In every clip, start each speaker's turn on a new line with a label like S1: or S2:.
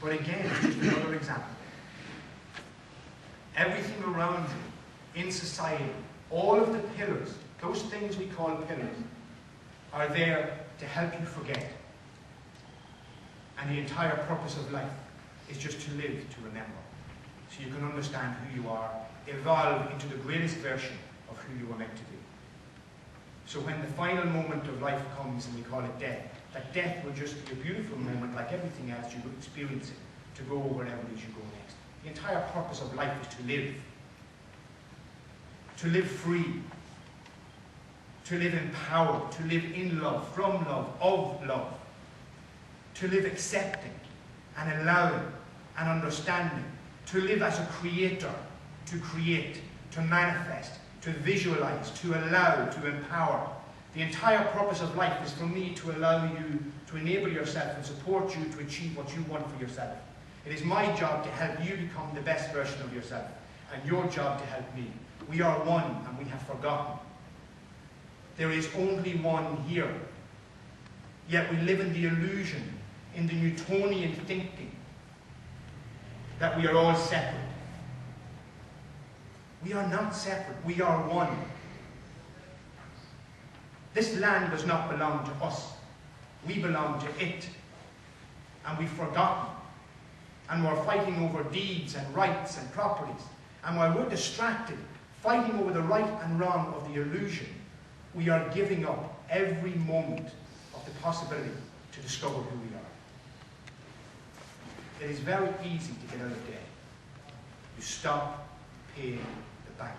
S1: But again, it's just another example. Everything around you, in society, all of the pillars, those things we call pillars, are there to help you forget. And the entire purpose of life is just to live, to remember. So you can understand who you are, evolve into the greatest version of who you were meant to be. So when the final moment of life comes, and we call it death, that death will just be a beautiful moment like everything else you will experience it, to go wherever it is you go next. The entire purpose of life is to live free, to live empowered, to live in love, from love, of love, to live accepting and allowing and understanding, to live as a creator, to create, to manifest, to visualize, to allow, to empower. The entire purpose of life is for me to allow you to enable yourself and support you to achieve what you want for yourself. It is my job to help you become the best version of yourself, and your job to help me. We are one, and we have forgotten. There is only one here. Yet we live in the illusion, in the Newtonian thinking, that we are all separate. We are not separate. We are one. This land does not belong to us. We belong to it. And we've forgotten. And we're fighting over deeds and rights and properties. And while we're distracted, fighting over the right and wrong of the illusion, we are giving up every moment of the possibility to discover who we are. It is very easy to get out of debt. You stop paying the bank.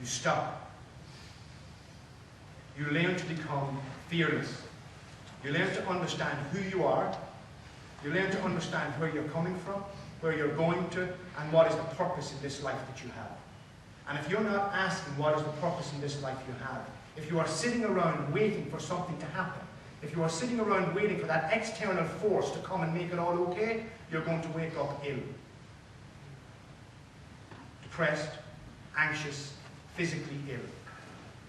S1: You stop. You learn to become fearless. You learn to understand who you are. You learn to understand where you're coming from, where you're going to, and what is the purpose in this life that you have. And if you're not asking what is the purpose in this life you have, if you are sitting around waiting for something to happen, if you are sitting around waiting for that external force to come and make it all okay, you're going to wake up ill. Depressed, anxious, physically ill,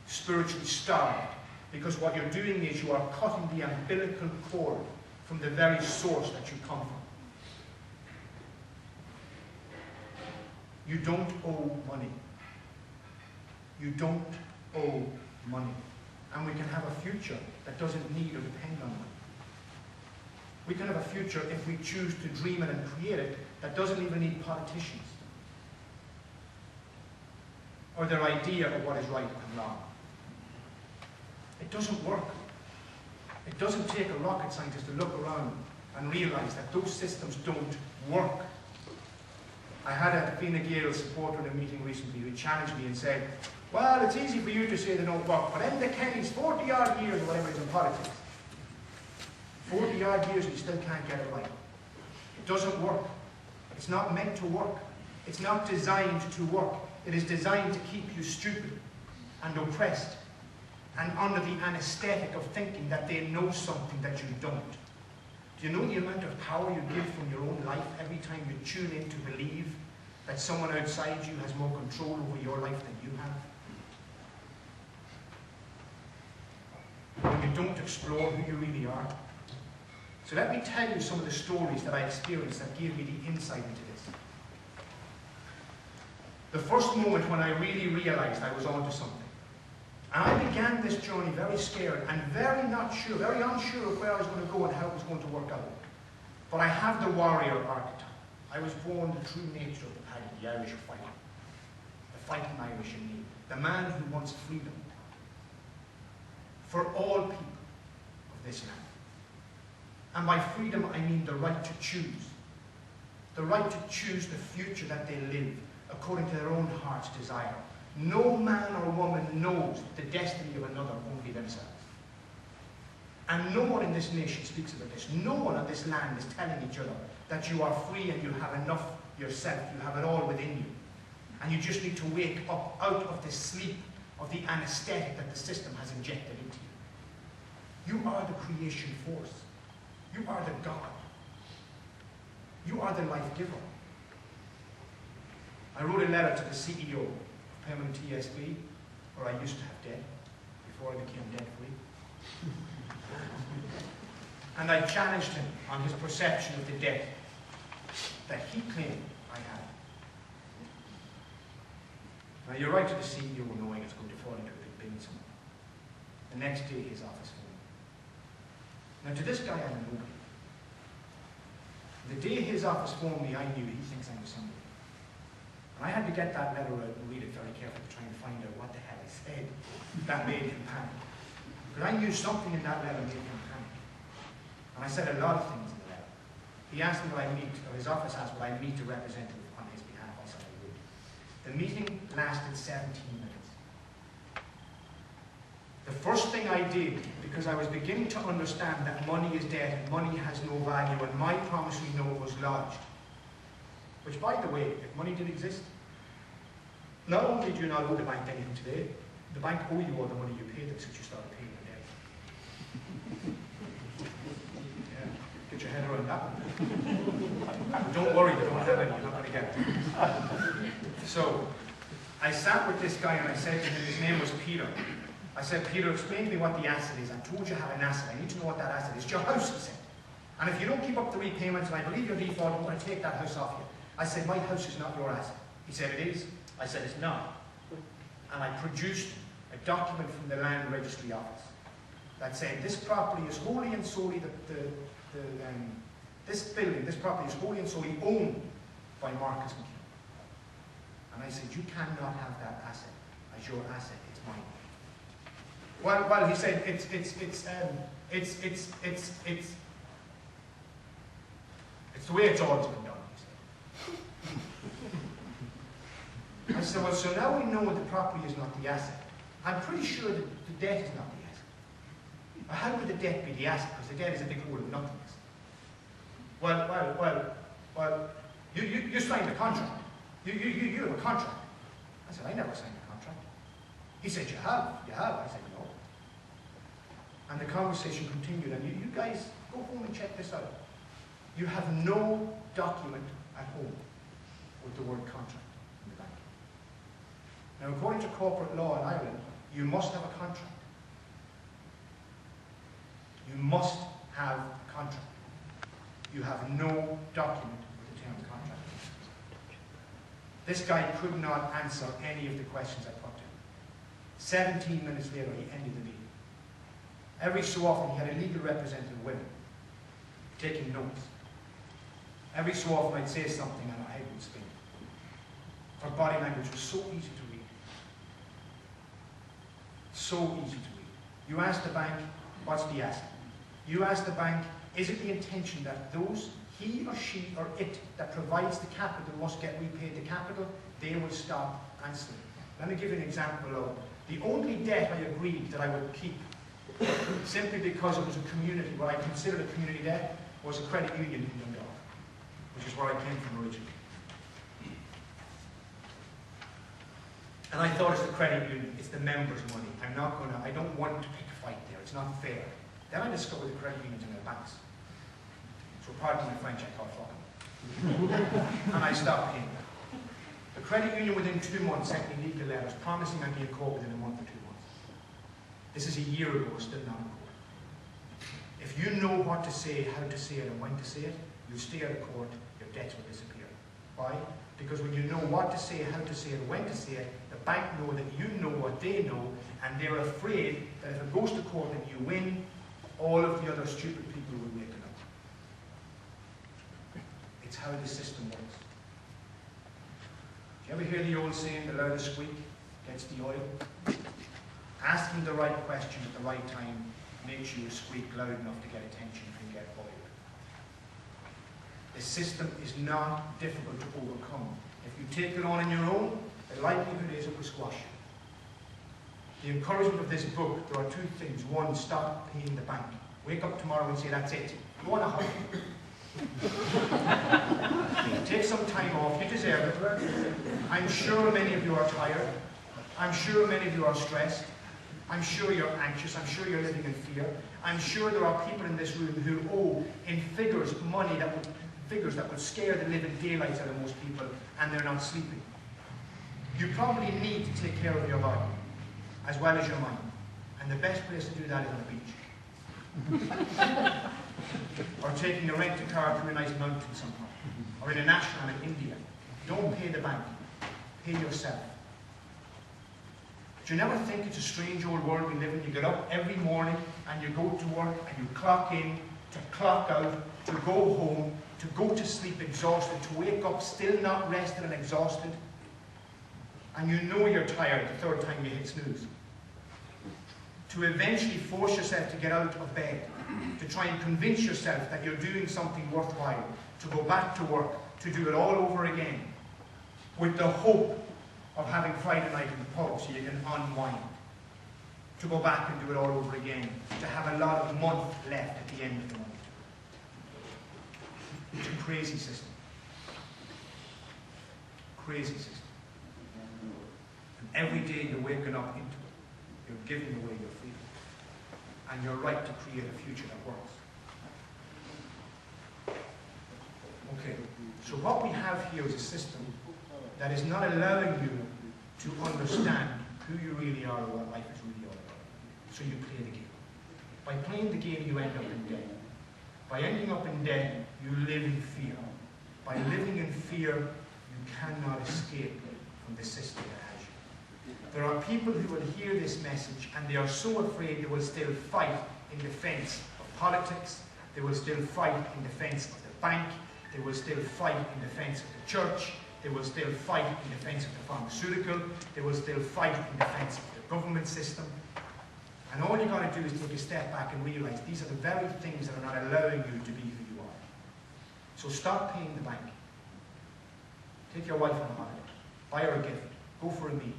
S1: spiritually starved, because what you're doing is you are cutting the umbilical cord from the very source that you come from. You don't owe money. You don't owe money. And we can have a future that doesn't need or depend on money. We can have a future, if we choose to dream it and create it, that doesn't even need politicians or their idea of what is right and wrong. It doesn't work. It doesn't take a rocket scientist to look around and realize that those systems don't work. I had a Fine Gael supporter in a meeting recently who challenged me and said, well, it's easy for you to say they don't work, but Enda Kenny's 40-odd years or whatever is in politics. 40-odd years and you still can't get it right. It doesn't work. It's not meant to work. It's not designed to work. It is designed to keep you stupid and oppressed and under the anesthetic of thinking that they know something that you don't. Do you know the amount of power you give from your own life every time you tune in to believe that someone outside you has more control over your life than you have? When you don't explore who you really are. So let me tell you some of the stories that I experienced that gave me the insight into this. The first moment when I really realized I was onto something. And I began this journey very scared and very unsure of where I was going to go and how it was going to work out. But I have the warrior archetype. I was born the true nature of the Paddy, the Irish fighter. The fighting Irish in me. The man who wants freedom. For all people of this land. And by freedom I mean the right to choose. The right to choose the future that they live according to their own heart's desire. No man or woman knows the destiny of another, only themselves. And no one in this nation speaks about this. No one on this land is telling each other that you are free and you have enough yourself. You have it all within you. And you just need to wake up out of the sleep of the anesthetic that the system has injected into you. You are the creation force. You are the God. You are the life giver. I wrote a letter to the CEO of Permanent TSB, where I used to have debt, before I became debt-free. And I challenged him on his perception of the debt that he claimed I had. Now, you're right to the CEO knowing it's going to fall into a big bin somewhere. The next day, his office phoned me. Now, to this guy, I'm a nobody. The day his office phoned me, I knew he thinks I'm somebody. And I had to get that letter out and read it very carefully to try and find out what the hell I said that made him panic. Because I knew something in that letter made him panic. And I said a lot of things in the letter. He asked me would I meet, or his office asked would I meet a representative on his behalf. I said I would. The meeting lasted 17 minutes. The first thing I did, because I was beginning to understand that money is debt and money has no value, and my promissory note was lodged. Which, by the way, if money did exist, not only do you not owe the bank anything today, the bank owe you all the money you paid them since you started paying the debt. Yeah, get your head around that one. Don't worry, they don't have any, you're not going to get it. So, I sat with this guy and I said to him, his name was Peter. I said, Peter, explain to me what the asset is. I told you I have an asset. I need to know what that asset is. It's your house, he said. And if you don't keep up the repayments, and I believe you're default, I'm going to take that house off you. I said, my house is not your asset. He said, it is. I said, it's not. And I produced a document from the Land Registry Office that said, this property is wholly and solely, this building, this property is wholly and solely owned by Marcus Mc Keown. And I said, you cannot have that asset as your asset, it's mine. Well, he said, it's the way it's always been done, he said. I said, well, so now we know the property is not the asset. I'm pretty sure that the debt is not the asset. But how would the debt be the asset? Because the debt is a big hole of nothingness. Well, you signed a contract. You have a contract. I said, I never signed a contract. He said, you have. I said, no. And the conversation continued, and you guys go home and check this out. You have no document at home with the word contract in the bank. Now, according to corporate law in Ireland, you must have a contract. You must have a contract. You have no document with the terms contract. This guy could not answer any of the questions I put to him. 17 minutes later, he ended the meeting. Every so often, he had a legal representative with him, taking notes. Every so often, I'd say something and her head would spin. Her body language was so easy to read. So easy to read. You ask the bank, what's the asset? You ask the bank, is it the intention that those, he or she or it, that provides the capital must get repaid the capital? They will stop answering. Let me give you an example of the only debt I agreed that I would keep, simply because it was a community, what I considered a community debt, was a credit union in Dundalk, which is where I came from originally. And I thought it's the credit union, it's the members' money. I don't want to pick a fight there, it's not fair. Then I discovered the credit unions and their banks. So pardon my French, I thought, fuck them. And I stopped paying them. The credit union within 2 months sent me legal letters promising I'd be in court within a month or 2 months. This is a year ago, still not in court. If you know what to say, how to say it, and when to say it, you stay out of court, your debts will disappear. Why? Because when you know what to say, how to say it, and when to say it, the bank know that you know what they know, and they're afraid that if it goes to court and you win, all of the other stupid people will make it up. It's how the system works. Do you ever hear the old saying, the loudest squeak gets the oil? Asking the right question at the right time makes you squeak loud enough to get attention and get oil. The system is not difficult to overcome. If you take it on your own, the likelihood is it will squash you. The encouragement of this book, there are 2 things. One, stop paying the bank. Wake up tomorrow and say, that's it. Go on a holiday. Take some time off, you deserve it. I'm sure many of you are tired. I'm sure many of you are stressed. I'm sure you're anxious. I'm sure you're living in fear. I'm sure there are people in this room who owe in figures money that would scare the living daylights out of most people, and they're not sleeping. You probably need to take care of your body as well as your mind. And the best place to do that is on the beach. or taking a rent-a-car to a nice mountain somewhere, or in a national in India. Don't pay the bank. Pay yourself. Do you never think it's a strange old world we live in? You get up every morning and you go to work and you clock in, to clock out, to go home, to go to sleep exhausted, to wake up still not rested and exhausted. And you know you're tired the third time you hit snooze. To eventually force yourself to get out of bed, to try and convince yourself that you're doing something worthwhile, to go back to work, to do it all over again, with the hope of having Friday night in the pub so you can unwind, to go back and do it all over again, to have a lot of month left at the end of the month. It's a crazy system. Crazy system. And every day you're waking up into it, you're giving away your freedom and your right to create a future that works. Okay, so what we have here is a system that is not allowing you to understand who you really are or what life is really all about. So you play the game. By playing the game, you end up in debt. By ending up in debt, you live in fear. By living in fear, you cannot escape from the system that has you. There are people who will hear this message and they are so afraid they will still fight in defense of politics, they will still fight in defense of the bank, they will still fight in defense of the church, they will still fight in defense of the pharmaceutical, they will still fight in defense of the government system. And all you've got to do is take a step back and realize these are the very things that are not allowing you to be who you are. So stop paying the bank. Take your wife on a holiday. Buy her a gift. Go for a meal.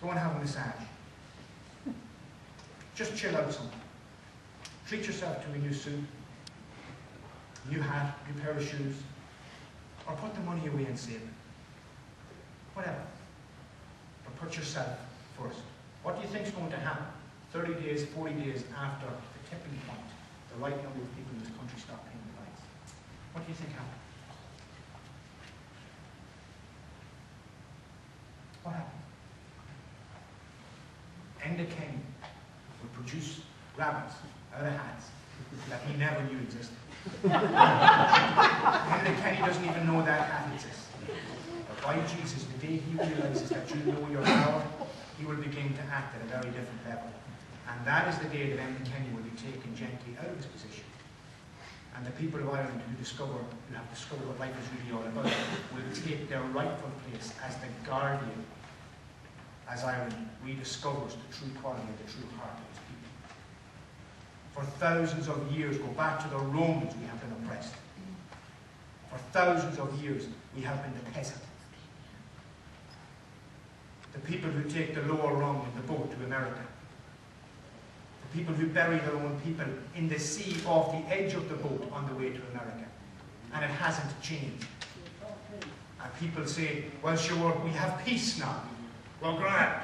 S1: Go and have a massage. Just chill out somewhere. Treat yourself to a new suit, new hat, new pair of shoes, or put the money away and save it. Whatever. But put yourself first. What do you think is going to happen 30 days, 40 days after the tipping point, the right number of people in this country stop paying the banks? What do you think happened? What happened? Mc Keown would produce rabbits out of hats that he never knew existed. Mc Keown doesn't even know that hat exists. But by Jesus, the day he realizes that you know your power, he will begin to act at a very different level. And that is the day that Mc Keown will be taken gently out of his position. And the people of Ireland who have discovered what life is really all about will take their rightful place as the guardian, as Ireland rediscovers the true quality of the true heart of its people. For thousands of years, go back to the Romans, we have been oppressed. For thousands of years, we have been the peasant. The people who take the lower rung in the boat to America. The people who bury their own people in the sea off the edge of the boat on the way to America. And it hasn't changed. And people say, well, sure, we have peace now. Well, grand.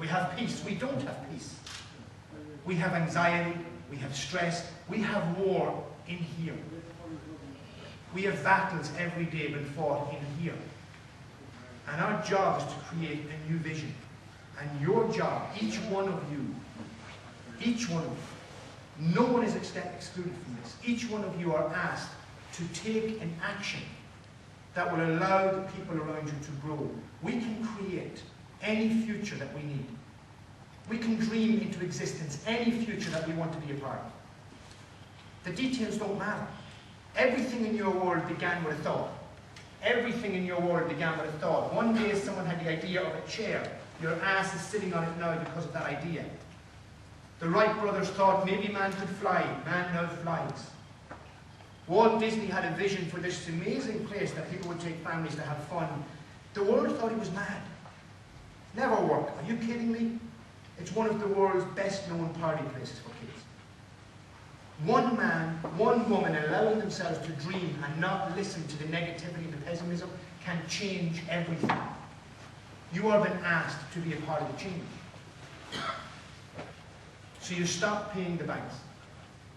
S1: We have peace. We don't have peace. We have anxiety. We have stress. We have war in here. We have battles every day being fought in here. And our job is to create a new vision. And your job, each one of you, no one is excluded from this. Each one of you are asked to take an action that will allow the people around you to grow. We can create any future that we need. We can dream into existence any future that we want to be a part of. The details don't matter. Everything in your world began with a thought. Everything in your world began with a thought. One day someone had the idea of a chair. Your ass is sitting on it now because of that idea. The Wright brothers thought maybe man could fly. Man now flies. Walt Disney had a vision for this amazing place that people would take families to have fun. The world thought he was mad. Never work. Are you kidding me? It's one of the world's best known party places for kids. One man, one woman allowing themselves to dream and not listen to the negativity and the pessimism can change everything. You are being asked to be a part of the change. So you stop paying the banks.